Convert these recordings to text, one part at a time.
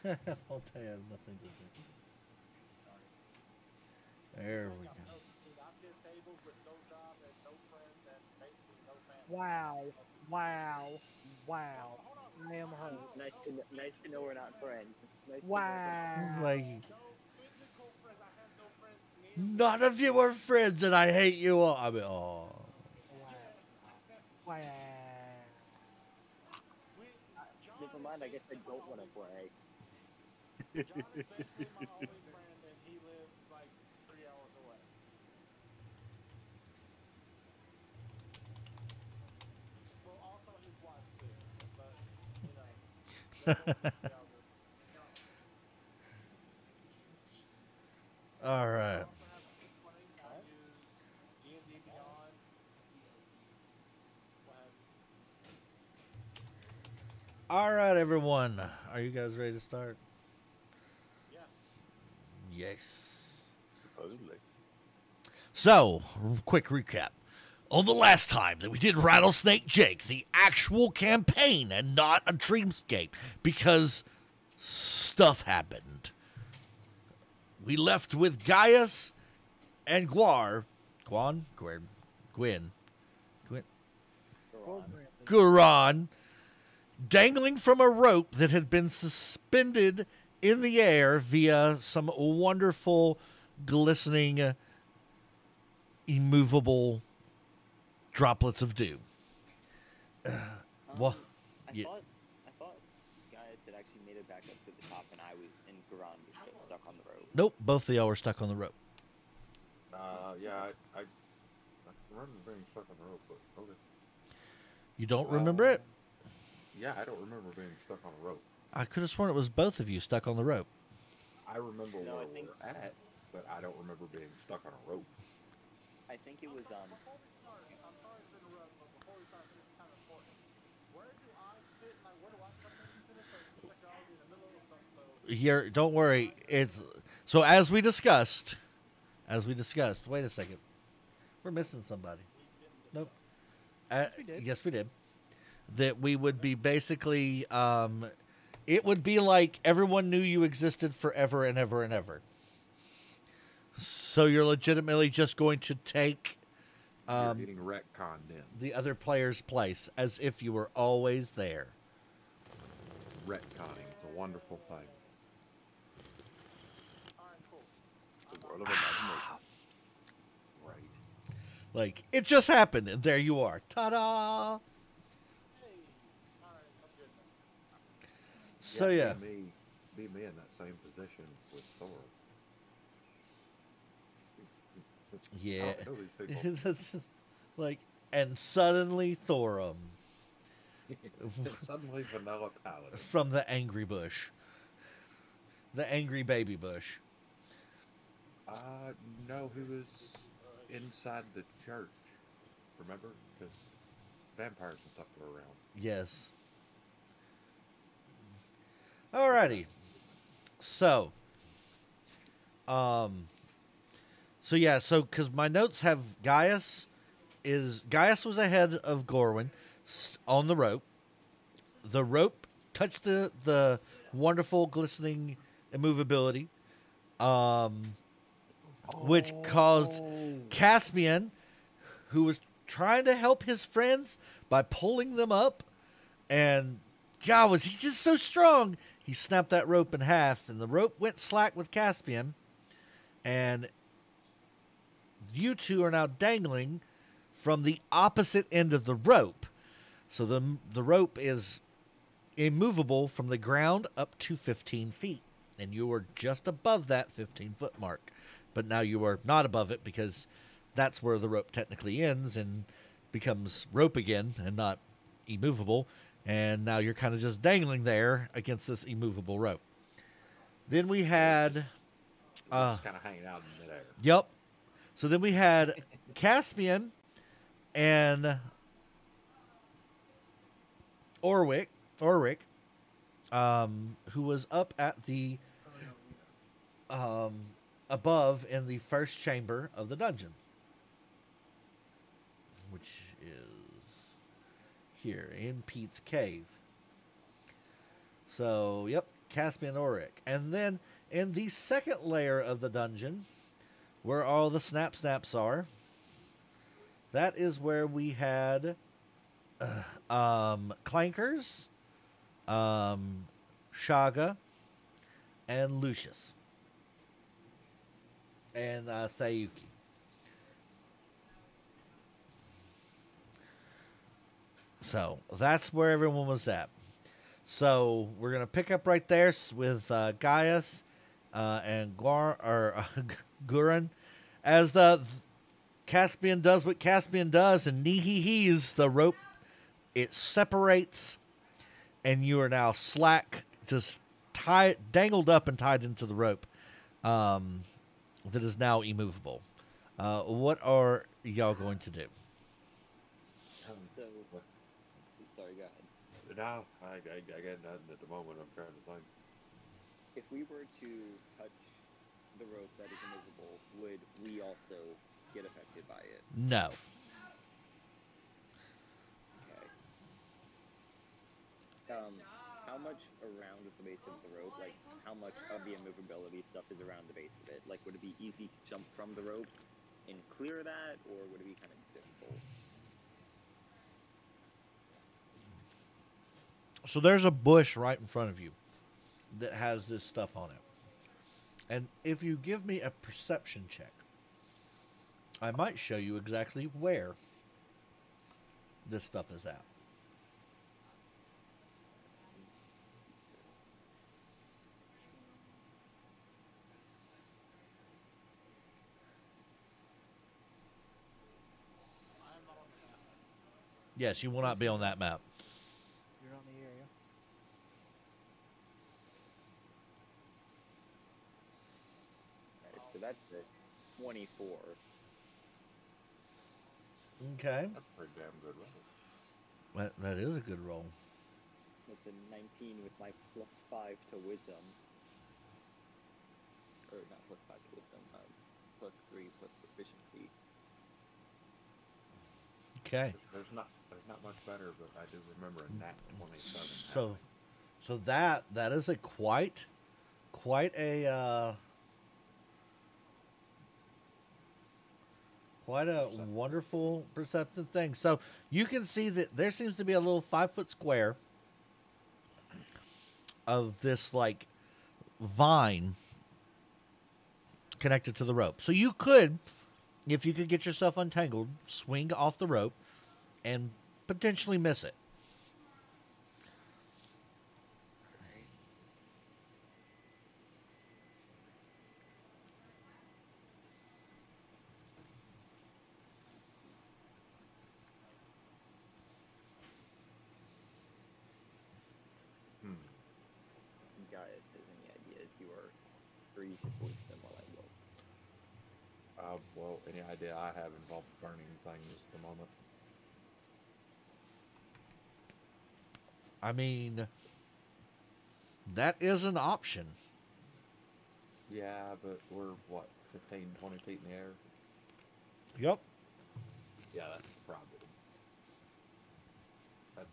Won't I have nothing to do? There we go. I'm disabled with no job and no friends and basically no family. Wow. Wow. Wow. Hold on. I am hurt. Nice to know we're not friends. Nice to know we're not It's Wow. like No physical friends. I have no friends near me. none of you are friends, and I hate you all. I mean, oh, Wow. Yeah. Wow. we, Never John mind. is I guess I basically my don't want to only friend. play. John is basically my only friend, and he lives like 3 hours away. Well, also his wife too, but you know, they both live 3 hours away. all I right. also have Kick Money. I Huh? use D&D Beyond, what have you. All right, everyone. Are you guys ready to start? Yes. Yes. Supposedly. So, quick recap. On the last time that we did Rattlesnake Jake, the actual campaign and not a dreamscape, because stuff happened. We left with Gaius and Gwyn, Go on. Guran, dangling from a rope that had been suspended in the air via some wonderful, glistening, immovable droplets of dew. Well, I yeah, thought I thought guys had actually made it back up to the top, and I was and Garan was still stuck on the rope. nope, both of y'all were stuck on the rope. Yeah, I remember being stuck on the rope, but okay. You don't remember it? Yeah, I don't remember being stuck on a rope. I could have sworn it was both of you stuck on the rope. I remember No, where I think we're at, but I don't remember being stuck on a rope. I think it was Before we start, I'm sorry to interrupt, but before we start, this is kind of important. Where do I fit? Like, where do I come into this? So it seems like you're already in the middle of something. So Here, don't worry. It's so as we discussed. As we discussed. Wait a second. We're missing somebody. we didn't Nope. discuss. We did. Yes, we did. That we would be basically. It would be like everyone knew you existed forever and ever and ever. So you're legitimately just going to take You're getting retconned in. the other player's place as if you were always there. Retconning. It's a wonderful thing. All right, cool. the world of imagination. Right. Like it just happened, and there you are. Ta-da! Hey, all right, I'm good now. So yeah, Be me in that same position with Thor. yeah. I don't know these people. That's just like, and suddenly Thorum Suddenly Vanilla Paladin. from the angry bush, the angry baby bush. No, he was inside the church. Remember? Because vampires and stuff were around. Yes. Alrighty. So, um, so yeah, so because my notes have Gaius was ahead of Gorwin on the rope. The rope touched the wonderful glistening immovability, which caused Caspian, who was trying to help his friends by pulling them up, and God, was he just so strong? He snapped that rope in half, and the rope went slack with Caspian, and you two are now dangling from the opposite end of the rope. So the rope is immovable from the ground up to 15 feet, and you are just above that 15-foot mark. But now you are not above it because that's where the rope technically ends and becomes rope again and not immovable. And now you're kind of just dangling there against this immovable rope. Then we had, Just kind of hanging out in midair. yep. So then we had Caspian and Orwick, who was up at the above in the first chamber of the dungeon, which is here in Pete's cave. So, yep. Caspian Auric. And then in the second layer of the dungeon, where all the snap snaps are, that is where we had Clankers, Shaga, and Lucius, and Sayuki. So that's where everyone was at. So we're gonna pick up right there with Gaius and Guren, as the Caspian does what Caspian does, and Nihihi's the rope. It separates, and you are now slack, just tied, dangled up, and tied into the rope. That is now immovable. What are y'all going to do? So, What? sorry, go ahead. No, I got nothing at the moment. I'm trying to think. If we were to touch the rope that is invisible, would we also get affected by it? No. Okay. How much around the base of the rope, like how much of the immovability stuff is around the base of it? Like, would it be easy to jump from the rope and clear that, or would it be kind of difficult? So there's a bush right in front of you that has this stuff on it. And if you give me a perception check, I might show you exactly where this stuff is at. I am not on the map. Yes, you will not be on that map. You're on the area. Right, so that's a 24. Okay. That's a pretty damn good roll. That is a good roll. That's a 19 with my +5 to wisdom. Or not +5 to wisdom, +3 plus proficiency. Okay. There's not much better, but I do remember a nat 27. So so that is a quite a quite a wonderful perceptive thing. So you can see that there seems to be a little 5-foot square of this like vine connected to the rope. So you could, if you could get yourself untangled, swing off the rope and potentially miss it. Hmm. Gaius has any ideas, you are free to voice them while I look. Well, any idea I have involved burning things at the moment? I mean, that is an option. Yeah, but we're, what, 15, 20 feet in the air? Yep. Yeah, that's the problem.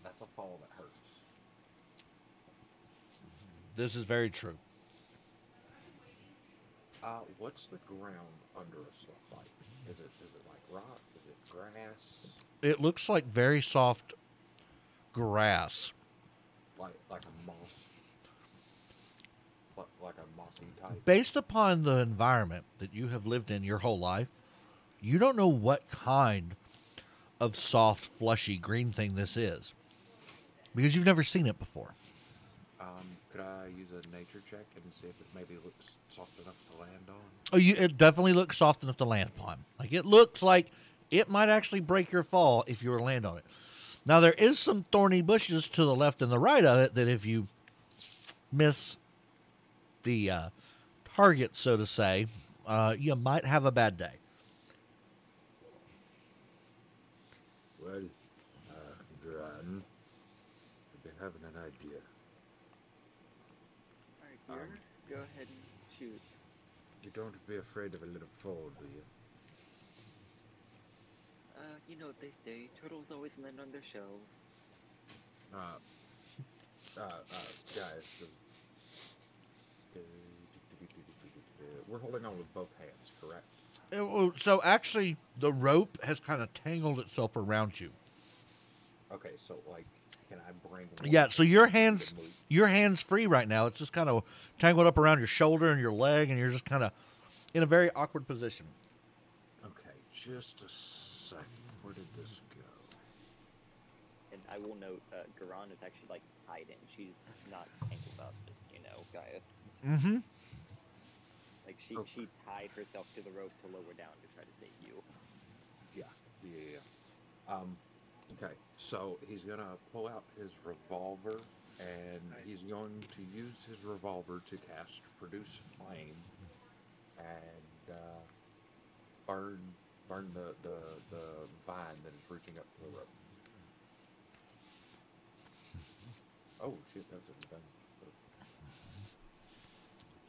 That's a fall that hurts. This is very true. What's the ground under us look like? Is it like rock? Is it grass? It looks like very soft grass. Like a moss? Like a mossy type? Based upon the environment that you have lived in your whole life, you don't know what kind of soft, fleshy green thing this is because you've never seen it before. Could I use a nature check and see if it maybe looks soft enough to land on? Oh, it definitely looks soft enough to land upon. Like it looks like it might actually break your fall if you were to land on it. Now there is some thorny bushes to the left and the right of it that if you miss the target, so to say, you might have a bad day. Well, Gran, I've been having an idea. Alright, dear, go ahead and shoot. You don't be afraid of a little fall, do you? You know what they say, turtles always land on their shells. Guys, We're holding on with both hands, correct? So actually, the rope has kind of tangled itself around you. Okay, so like, can I bring? Yeah, so hand free to move? your hands free right now. It's just kind of tangled up around your shoulder and your leg, and you're just kind of in a very awkward position. Okay, just a second. Where did this go? And I will note, Garan is actually like tied in. She's not tangled up, just Gaius. Mm-hmm. Like she tied herself to the rope to lower down to try to save you. Yeah. Okay, so he's gonna pull out his revolver, and he's going to use his revolver to cast Produce Flame, and burn the vine that is reaching up to the rope. Oh shit, that's a done.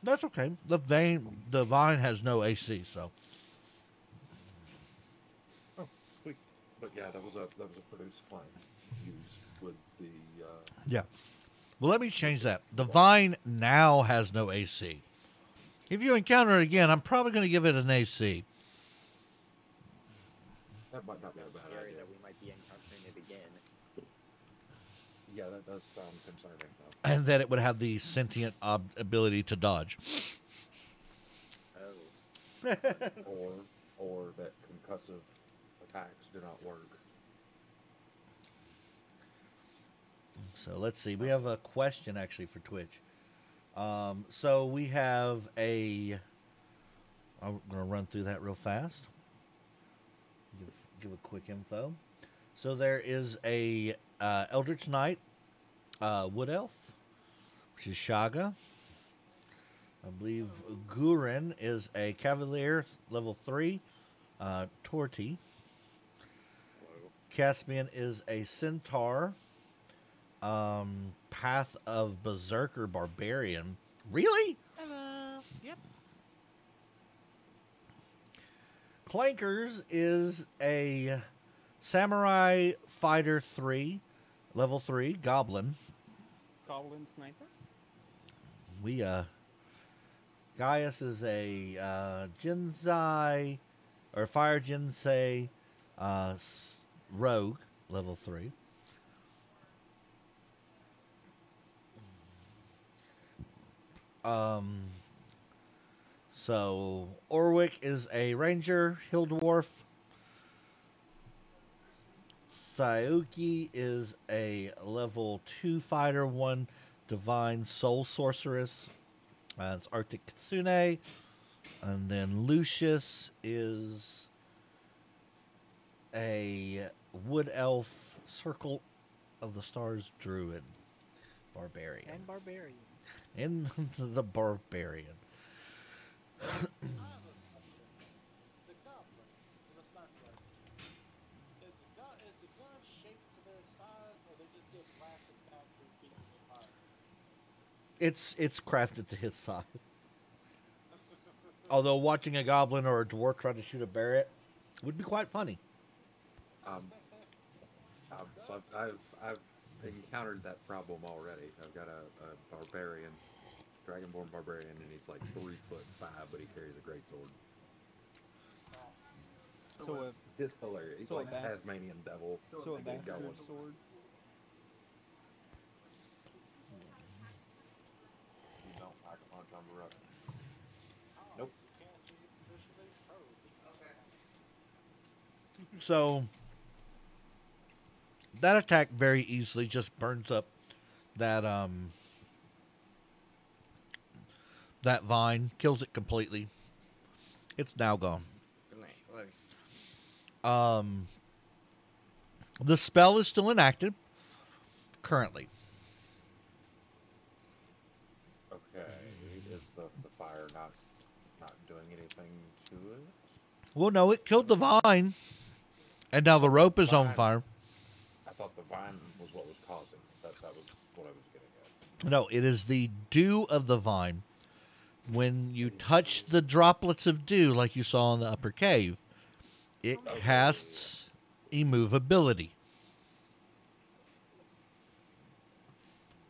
That's okay. The vine has no AC, so Oh, sweet. But yeah, that was a Produce Flame used with the. yeah. Well, let me change that. The vine now has no AC. If you encounter it again, I'm probably going to give it an AC. That might not be a bad Scary idea. that we might be encountering it again. Yeah, that does sound concerning though. And that it would have the sentient ability to dodge. Oh. or that concussive attacks do not work. So let's see. We have a question actually for Twitch. So we have I'm going to run through that real fast. Give a quick info. So there is a Eldritch Knight Wood Elf, which is Shaga. I believe Guren is a Cavalier level 3, Torti. Whoa. Caspian is a Centaur, Path of Berserker Barbarian. Really? Hello. Yep. Clankers is a Samurai Fighter 3, level 3, Goblin. Goblin sniper. We, Gaius is a Jinsei, or Fire Jinsei Rogue, level 3. So Orwick is a Ranger, Hill Dwarf. Sayuki is a level 2 fighter, 1 divine soul sorceress. It's Arctic Kitsune. And then Lucius is a wood elf, Circle of the Stars druid, barbarian. And barbarian. And the barbarian. I have a question. The goblin in the sniper rifle. Is the gun shaped to their size, or they just get blasted back 3 feet when they fire? It's crafted to his size. Although watching a goblin or a dwarf try to shoot a Barret would be quite funny. So I've encountered that problem already. I've got a barbarian, dragonborn barbarian, and he's like 3'5", but he carries a greatsword. So It's hilarious. He's so like a bas- Tasmanian devil. so a and get bastard going. sword. You don't pack a punch on the rough. Nope. So that attack very easily just burns up that that vine, kills it completely. It's now gone. The spell is still enacted currently. Okay. Is the fire not doing anything to it? Well, no, it killed the vine, and now the rope is on Vine. fire. I thought the vine was what was causing it. That was what I was getting at. No, it is the dew of the vine. When you touch the droplets of dew, like you saw in the upper cave, it casts immovability.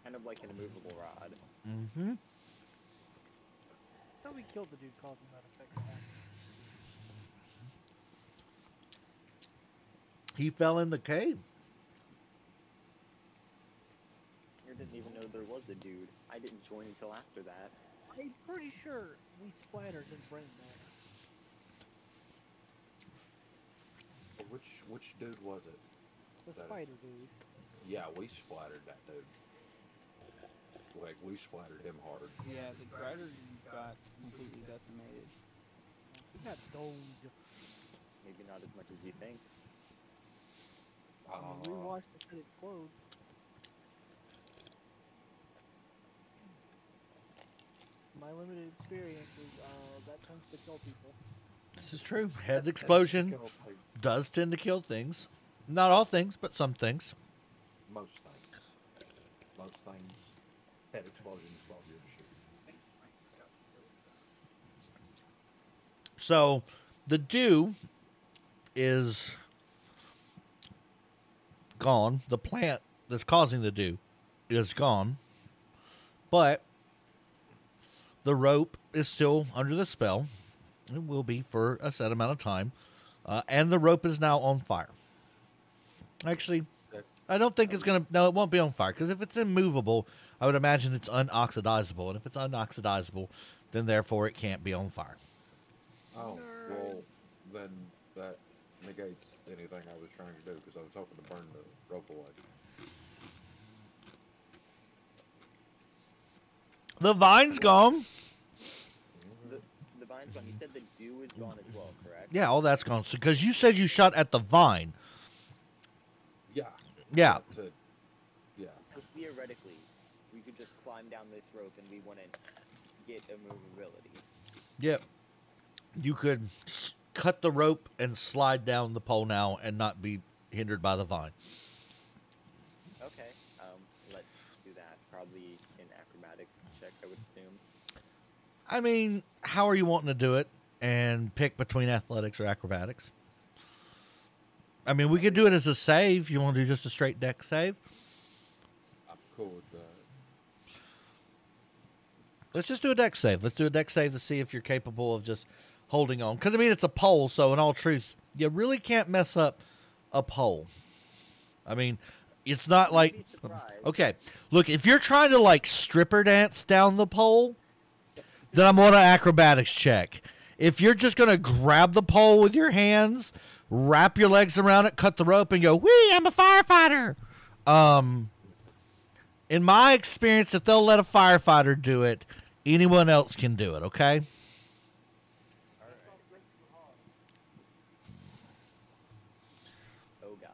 Kind of like an immovable rod. Mm-hmm. we killed the dude causing that effect to happen. He fell in the cave. I didn't even know there was a dude. I didn't join until after that. I'm pretty sure we splattered his brain matter. Which dude was it? The That is- spider dude. Yeah, we splattered that dude. Like, we splattered him hard. Yeah, the grider got completely decimated. He got domed. Maybe not as much as you think. We watched the shit explode. My limited experience is that tends to kill people. This is true. Head explosion does tend to kill things. Not all things, but some things. Most things. Most things. Head explosions is all your shit. So the dew is gone. The plant that's causing the dew is gone. But the rope is still under the spell. It will be for a set amount of time. And the rope is now on fire. Actually, I don't think it's going to... No, it won't be on fire. Because if it's immovable, I would imagine it's unoxidizable. And if it's unoxidizable, then therefore it can't be on fire. Oh, well, then that negates anything I was trying to do because I was hoping to burn the rope away. The vine's gone. The vine's gone. You said the dew is gone as well, correct? Yeah, all that's gone. Because you said you shot at the vine. Yeah. Yeah. Yeah. So theoretically, we could just climb down this rope and we wouldn't get immovability. Yep. You could cut the rope and slide down the pole now and not be hindered by the vine. Okay. Let's do that. Probably in acrobatics check, I would assume. I mean, how are you wanting to do it? And pick between athletics or acrobatics. I mean, we could do it as a save. You want to do just a straight deck save? I'm cool with that. Let's just do a deck save. Let's do a deck save to see if you're capable of just holding on. Because, I mean, it's a pole, so in all truth, you really can't mess up a pole. I mean, it's not like... You'd be surprised. Okay, look, if you're trying to, like, stripper dance down the pole, then I'm on an acrobatics check. If you're just going to grab the pole with your hands, wrap your legs around it, cut the rope, and go, whee, I'm a firefighter. In my experience, if they'll let a firefighter do it, anyone else can do it, okay? Oh god.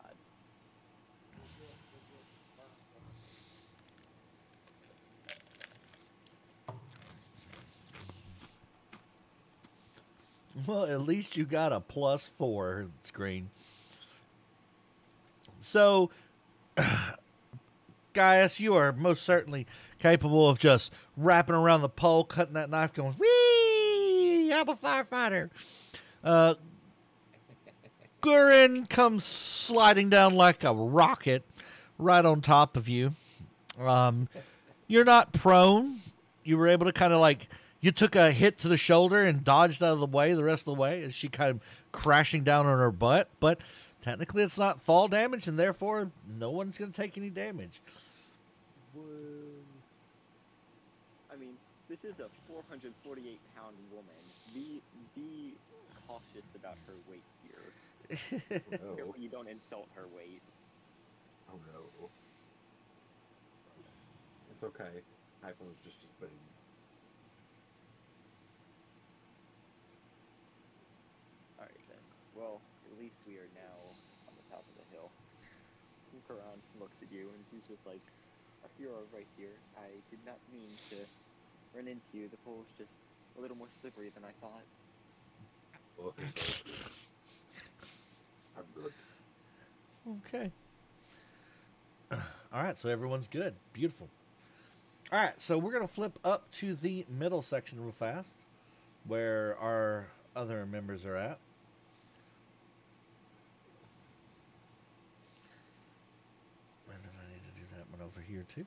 Well, at least you got a +4 screen. So, Gaius, you are most certainly capable of just wrapping around the pole, cutting that knife, going, whee, I'm a firefighter. Gurin comes sliding down like a rocket right on top of you. You're not prone. You were able to kind of like... You took a hit to the shoulder and dodged out of the way the rest of the way as she kind of crashing down on her butt. But technically it's not fall damage, and therefore no one's going to take any damage. I mean, this is a 448-pound woman. Be cautious about her weight here. Oh, Careful you don't insult her weight. oh no. It's okay. Hypo's just as big. Alright then. Well, at least we are now on the top of the hill. Karan looks at you and he's just like, "You're right here. I did not mean to run into you. The pole's just a little more slippery than I thought." Oh, I'm good. Okay. All right, so everyone's good. Beautiful. All right, so we're going to flip up to the middle section real fast, where our other members are at. And then I need to do that one over here, too.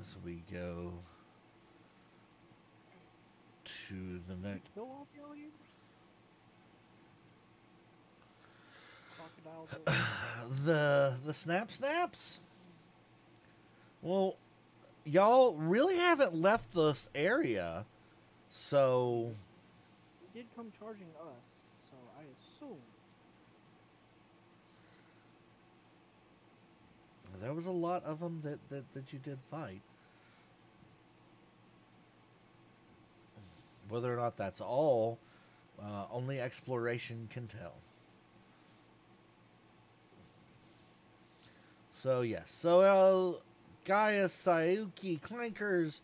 As we go to the Did you next. kill all the alligators? Crocodiles or The snaps. Well, y'all really haven't left this area, so they did come charging us, so I assume there was a lot of them that you did fight. Whether or not that's all, only exploration can tell. So yes, so Gaia, Sayuki, Clankers,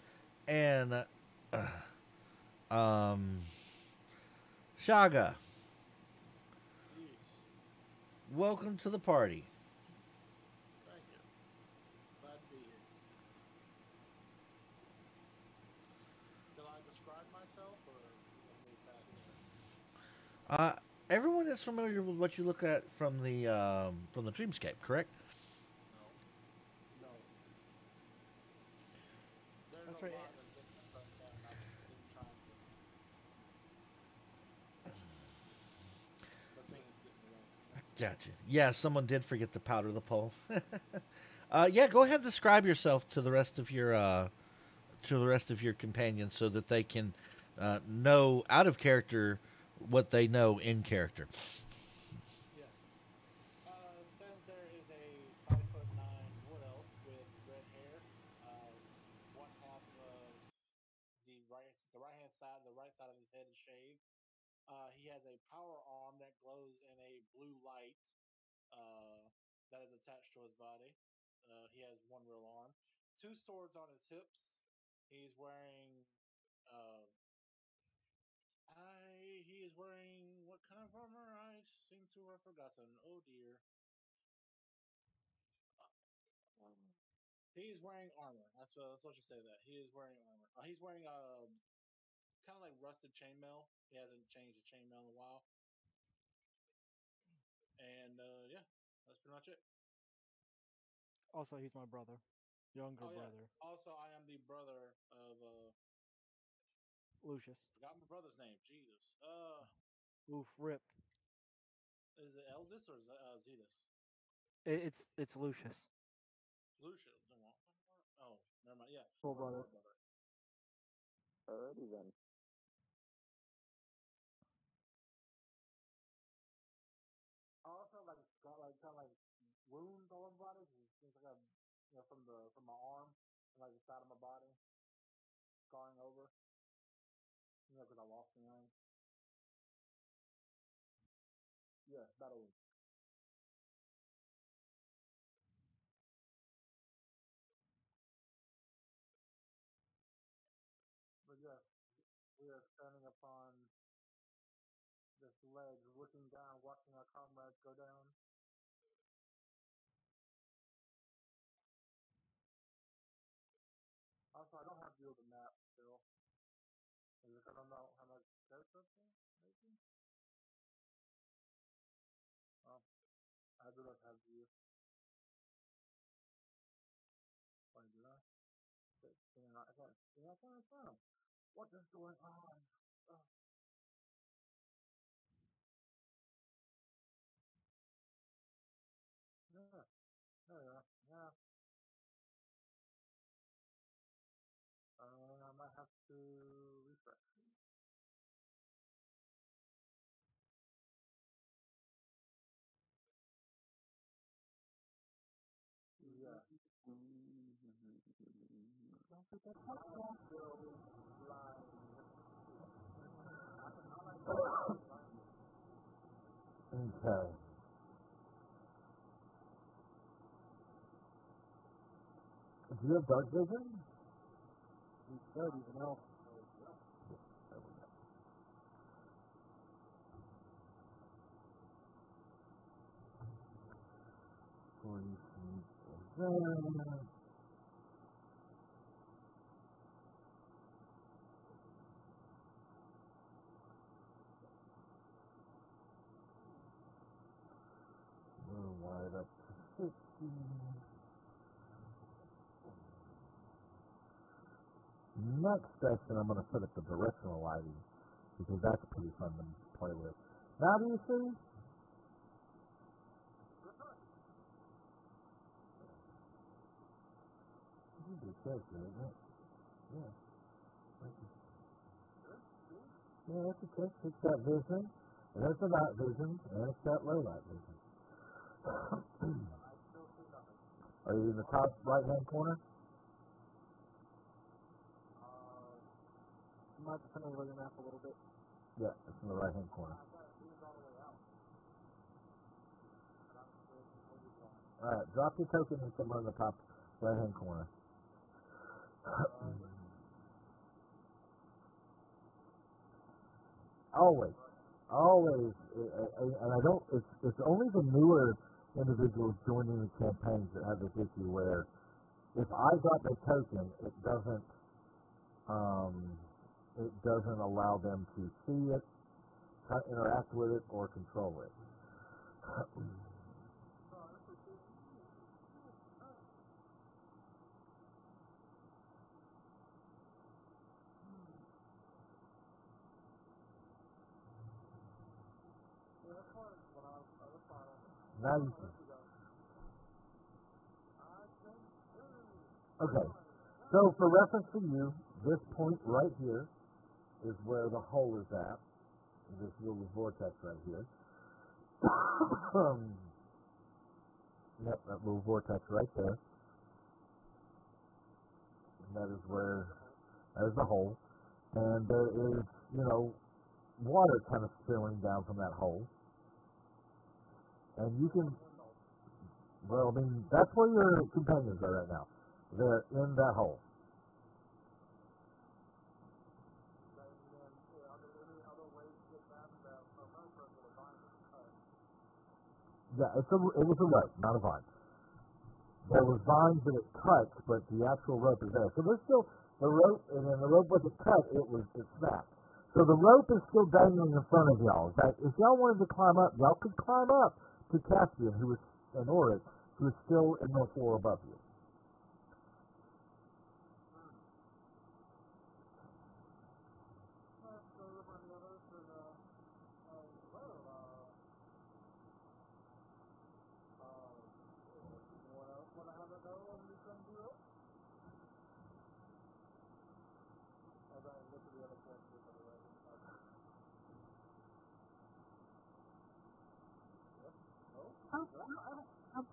and um, Shaga, Yes. welcome to the party. Thank you. Glad to be here. Shall I describe myself, or you want to move past that? Uh, everyone is familiar with what you look at from the dreamscape, correct? No. No. There's that's a right. lot that's getting us right now, and I've been trying to, but things get in the way. Gotcha. Yeah, someone did forget to powder the pole. Yeah, go ahead and describe yourself to the rest of your companions so that they can know out of character what they know in character. Yes. Stands there is a 5'9" wood elf with red hair. Uh, one half of the right side of his head is shaved. He has a power arm that glows in a blue light uh, that is attached to his body. He has one real arm, two swords on his hips. He's wearing. Uh, he is wearing what kind of armor? I seem to have forgotten. Oh dear. He's wearing armor. That's what you say. That he is wearing armor. He's wearing kind of like rusted chainmail. He hasn't changed the chainmail in a while. And yeah, that's pretty much it. Also, he's my brother, younger Oh yes. brother, Also, I am the brother of Lucius. forgot my brother's name. Jesus. Oof, rip. Is it Eldis or Zetus? It's Lucius, Lucius. Oh, never mind. Yeah, full my brother. blood brother. Alrighty then. I also got kind of like wounds all over my body. It seems like from my arm and like the side of my body scarring over. Because I lost the ring. Yeah, battle wound. But yeah, we are standing upon this ledge, looking down, watching our comrades go down. Also, I don't have you the map still. Is it because I don't know how much character maybe? Oh, I do not have you. Wait, did I? I can't. I can't find him. What is going on? Oh, yeah, there you are. Yeah, I might have to refresh. Yeah. Don't forget to still live. Okay. Do you have dark vision? He's good, even elf. Right up to 50. next section, I'm going to put up the directional lighting because that's pretty fun to play with. Now, do you see? You do character, isn't it? Yeah. Yeah, that's okay. It's got vision, and it's a night vision, and it's got low light vision. Are you in the top right-hand corner? You might have to turn over your map a little bit. Yeah, it's in the right-hand corner. All right, drop your token in somewhere in the top right-hand corner. Always, and I don't. It's only the newer individuals joining the campaigns that have this issue where if I drop a token, it doesn't allow them to see it, interact with it, or control it. Now you can. Okay. So for reference to you, this point right here is where the hole is at. This little vortex right here. Yep, that little vortex right there. And that is the hole. And there is, water kind of spilling down from that hole. And you can, well, I mean, that's where your companions are right now. They're in that hole. Yeah, it was a rope, not a vine. There was vines that it touched, but the actual rope is there. So there's still the rope, and then the rope wasn't cut, it snapped. So the rope is still dangling in front of y'all. If y'all wanted to climb up, y'all could climb up to Caspian, who was an Oryx, who is still in the floor above you.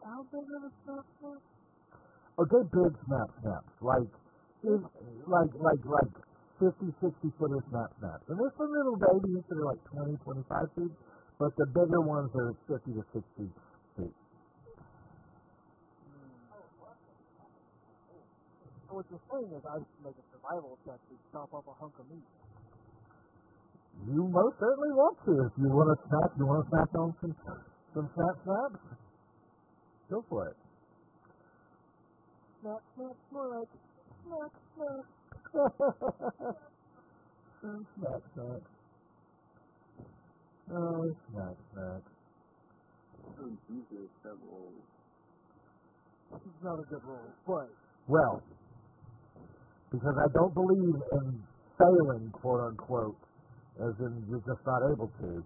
How big of a stuff was? Okay, big snaps. Like 50, 60-footer snaps. And there's some little babies that are like 20, 25 feet, but the bigger ones are 50 to 60 feet. So what you're saying is I should make a survival check to chop up a hunk of meat. You most certainly want to. If you want to snap on some snaps, go for it. Snap. Snap. Snack. Oh, snack. Oh, Jesus, that roll. This is not a good roll, but... Well, because I don't believe in failing, quote-unquote, as in you're just not able to.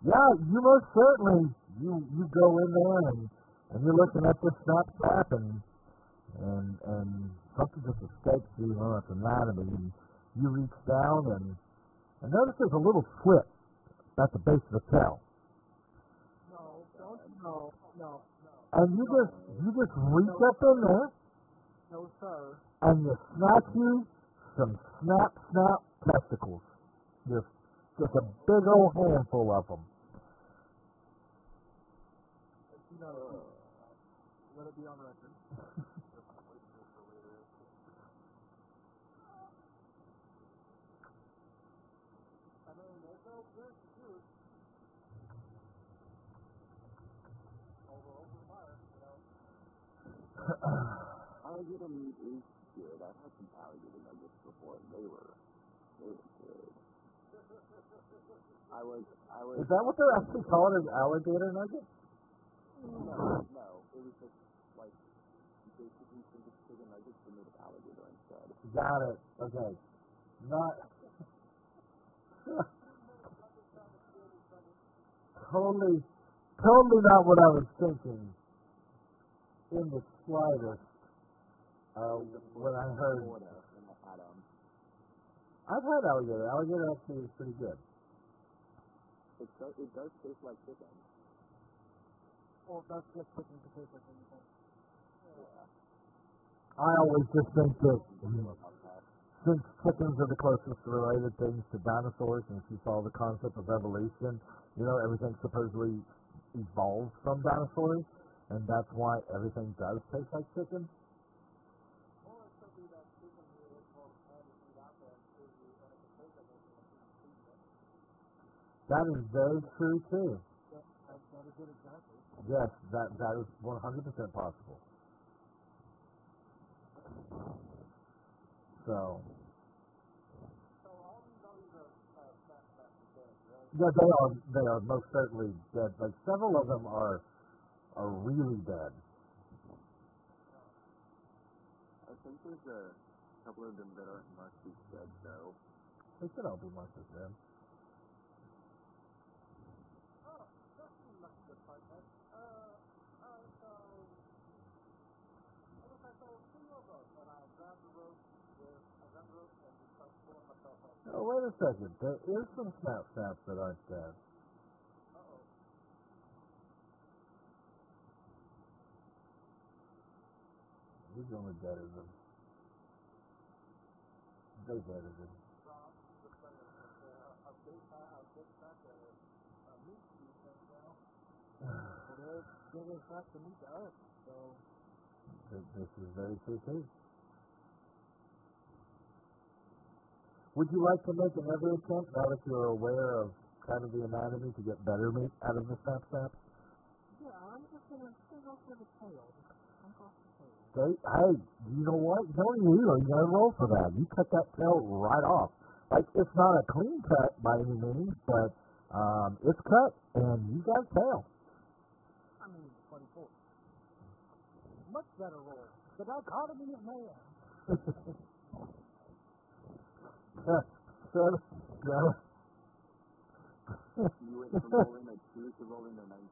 Yeah, you most certainly, you go in there and you're looking at this snap and something just escapes you on its anatomy. And you reach down and notice there's a little slit at the base of the tail. No. And you just reach up in there. No, sir. And you snatch you some snap testicles. Just a big old handful of them. Let it be on record. Alligator meat is good. I've had some alligator nuggets before, and they were good. I was. Is that what they're actually calling an alligator nugget? No. It was just like basically some just chicken nuggets but made of alligator instead. Got it. Okay. Not totally, totally not what I was thinking in the slightest. When I heard, Florida in the Adam. I've had alligator. Alligator actually is pretty good. It does taste like chicken. Well, that's just chicken to taste like anything. I always just think that About that. since chickens are the closest related things to dinosaurs, and if you follow the concept of evolution, everything supposedly evolved from dinosaurs, and that's why everything does taste like chicken. Or it could be that chicken meat is more fatty meat out there, and it can taste like anything like human pizza. That is very true too. That is it exactly. Yes, that is 100% possible. So, So all these are snapbacks are dead, right? yeah, they are most certainly dead. Like several of them are really dead. I think there's a couple of them that aren't much as dead though. They should all be marked as dead. Oh, that seems like a good podcast. Alright, so I guess I sold 2 of those, and I grabbed the rope and just start pulling myself up. Oh, wait a second. There is some snaps that aren't dead. Uh-oh. He's only deaded them. They deaded him. Rob, just saying, I'm getting back a meat feed thing now. Well, there's back to meet the earth, so This is very true too. Would you like to make another attempt now that you're aware of kind of the anatomy to get better meat out of the snap? yeah, I'm just gonna go for the tail. Just off the tail. Hey, you know what? You don't even you gotta roll for that. You cut that tail right off. Like it's not a clean cut by any means, but it's cut and you got a tail. I mean, 24. Much better roll. The dichotomy of man. So, You went from rolling a 2 to rolling a 19.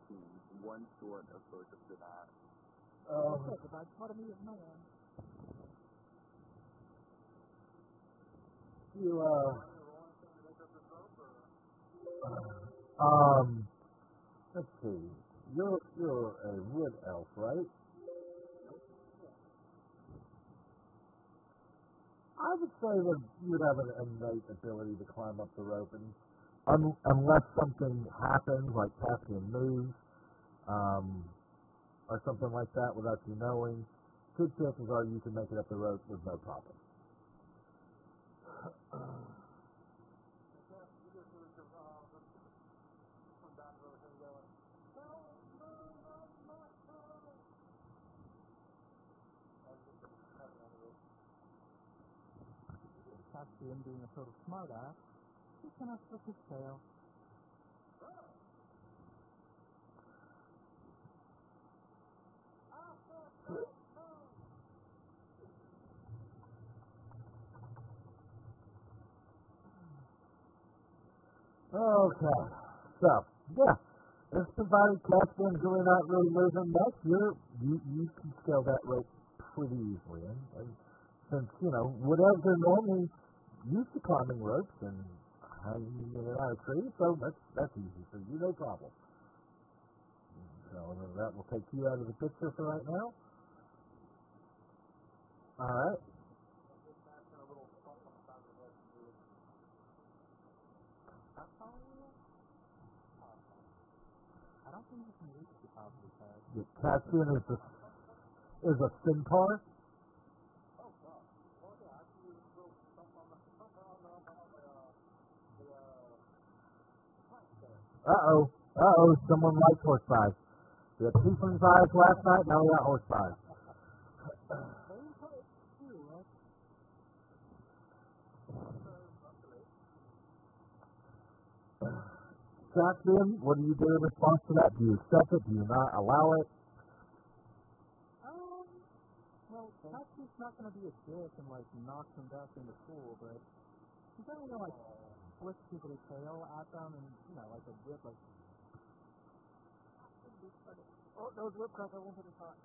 One short of both of the that. The dichotomy of man. you let's see. You're a wood elf, right? I would say that you would have an innate ability to climb up the rope, and unless something happens, like Caspian moves, or something like that, without you knowing, good chances are you can make it up the rope with no problem. Caspian being a total smartass, he cannot flip his tail. Okay, so yeah, it's provided Caspian's really not really moving much. You can scale that rope pretty easily, and since woodelves are normally used to climbing ropes and hanging in and out of trees, so that's easy for you, no problem. So that will take you out of the picture for right now. All right. I don't think you can reach the top of his head. The Caspian is a centaur. Oh, God. Oh, yeah, I can use a little something on the plank there. Someone likes horse thighs. We had tiefling thighs last night, now we got horse thighs. Same place, too, right? Caspian, what do you do in response to that? Do you accept it? Do you not allow it? Well, Taxi's not going to be a dick and, like, knock them back into school, but he's not going to, like, flick people's tail at them and, you know, like a whip, like... Oh, those whip crackers, I won't put it hot.